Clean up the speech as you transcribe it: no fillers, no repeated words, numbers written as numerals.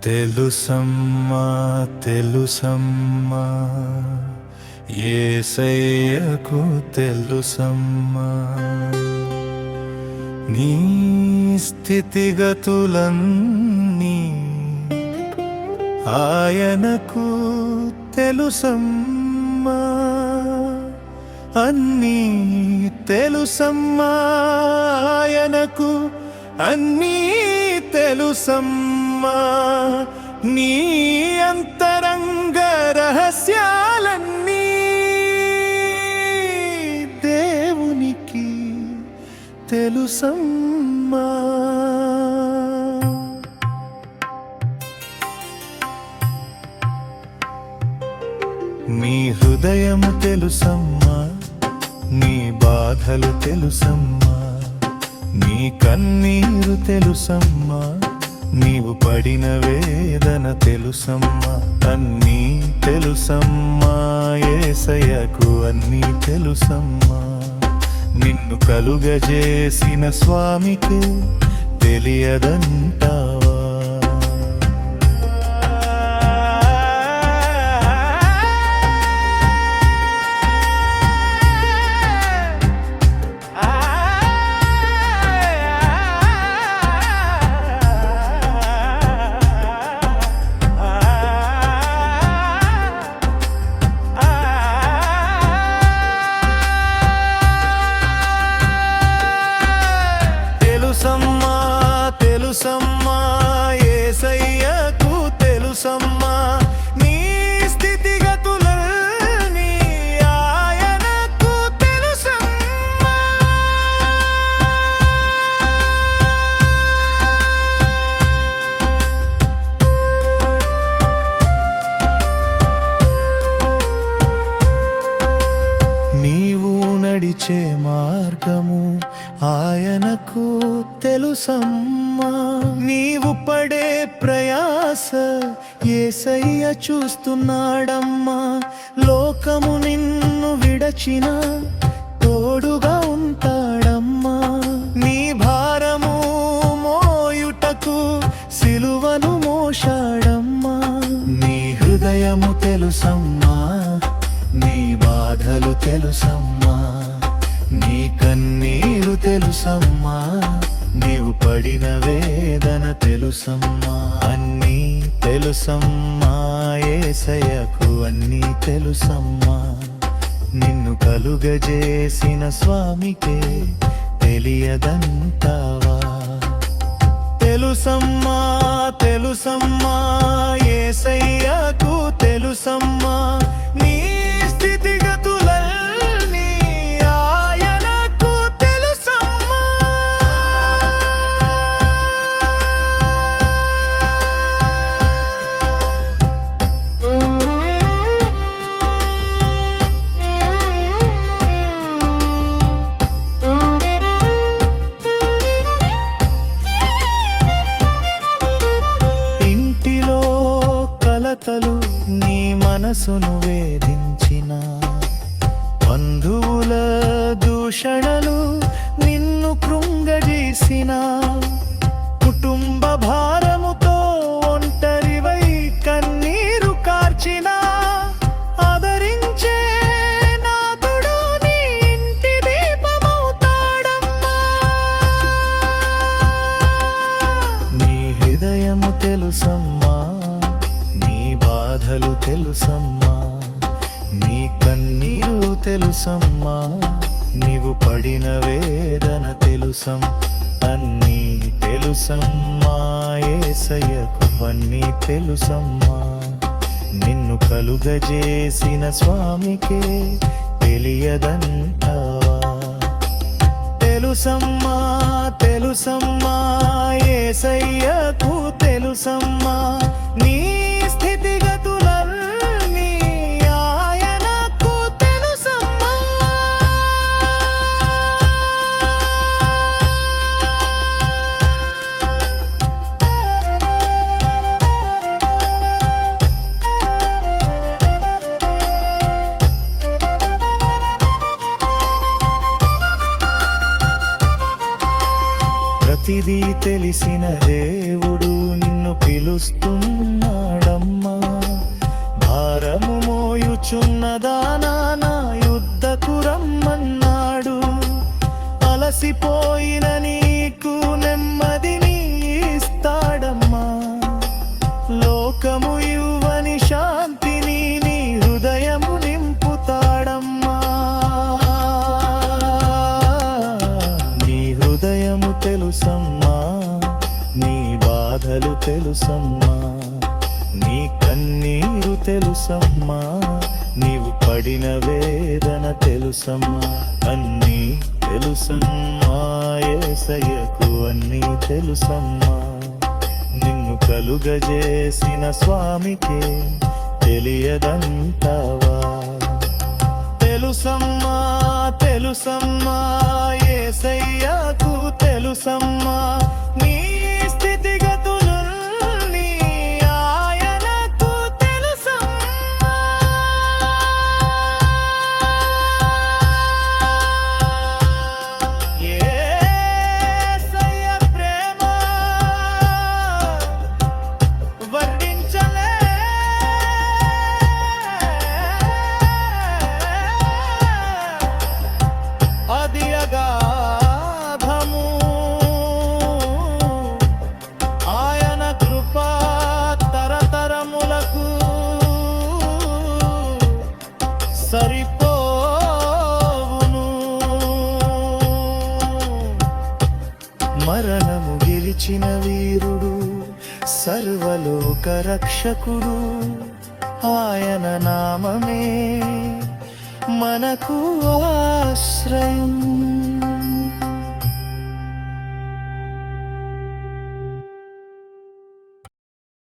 తెలుసమ్మా తెలుసమ్మా యేసయ్యకు తెలుసమ్మా నీ స్థితిగతులన్నీ ఆయనకు తెలుసమ్మా అన్నీ తెలుసమ్మా ఆయనకు అన్నీ తెలుసమ్మా నీ అంతరంగ రహస్యాలన్నీ దేవునికి తెలుసమ్మా నీ హృదయము తెలుసమ్మా నీ బాధలు తెలుసమ్మా నీ కన్నీరు తెలుసమ్మా నీవు పడిన వేదన తెలుసమ్మా అన్నీ తెలుసమ్మా యేసయ్యకు అన్నీ తెలుసమ్మా నిన్ను కలుగజేసిన స్వామికి తెలియదంటావా తెలుసమ్మా యేసయ్యకు తెలుసమ్మా నీ స్థితిగతులన్నీ ఆయనకు తెలుసమ్మా నీవు నడిచే మార్గము ఆయనకు తెలుసమ్మా నీవు పడే ప్రయాస యేసయ్య చూస్తున్నాడమ్మా లోకము నిన్ను విడచిన తోడుగా ఉంటాడమ్మా నీ భారము మోయుటకు సిలువను మోశాడమ్మా నీ హృదయము తెలుసమ్మా నీ బాధలు తెలుసమ్మా నీ కన్నీరు తెలుసమ్మా నీవు పడిన వేదన తెలుసమ్మా అన్నీ తెలుసమ్మా యేసయ్యకు అన్నీ తెలుసమ్మా నిన్ను కలుగజేసిన స్వామికే తెలియదంటావా తెలుసమ్మా తెలుసమ్మా యేసయ్యకు తెలుసమ్మా నీ స్థితిగతులన్నీ ఆయనకు తెలుసమ్మా ఇంటిలో కలతలు నీ మనసును వేధించిన బంధువుల దూషణలు నిన్ను కృంగజేసిన కుటుంబ భారముతో ఒంటరివై కన్నీరు కార్చిన ఆదరించే నాథుడు నీ ఇంటి దీపమవుతాడమ్మా నీ హృదయము తెలుసమ్మా నీ బాధలు తెలుసమ్మా నీ కన్నీరు తెలుసమ్మా నీవు పడిన వేదన తెలుసం అన్నీ తెలుసమ్మా యేసయ్యకు అన్నీ తెలుసమ్మా నిన్ను కలుగజేసిన స్వామికే తెలియదంటావా తెలుసమ్మా తెలుసమ్మా యేసయ్యకు తెలుసమ్మా నీ స్థితిగతులన్నీ ఆయనకు తెలుసమ్మా చేసిన దేవుడు నిన్ను పిలుస్తున్నాడమ్మా. భారము మోయుచున్నదానా నా యుద్ధకు రమ్మన్నాడు. అలసిపోయిన నీకు నెమ్మదిని ఇస్తాడమ్మా. లోకము ఇవ్వని శాంతిని నీ హృదయము నింపుతాడమ్మా. నీ హృదయము తెలుసమ్మా, నీ బాధలు తెలుసమ్మా, నీ కన్నీరు తెలుసమ్మా, నీవు పడిన వేదన తెలుసమ్మా. అన్నీ తెలుసమ్మా, యేసయ్యకు అన్నీ తెలుసమ్మా. నిన్ను కలుగజేసిన స్వామికే తెలియదంటావా? తెలుసమ్మా తెలుసమ్మా, యేసయ్యకు తెలుసమ్మా. నీ స్థితిగతులన్నీ ఆయనకు తెలుసమ్మా. యేసయ్య ప్రేమ వర్ణించలే. అది అగాధము, ఆయన కృప తరతరములకు సరిపోవును. మరణము గెలిచిన వీరుడు, సర్వలోక రక్షకుడు, ఆయన నామమే మనకు ఆశ్రయం.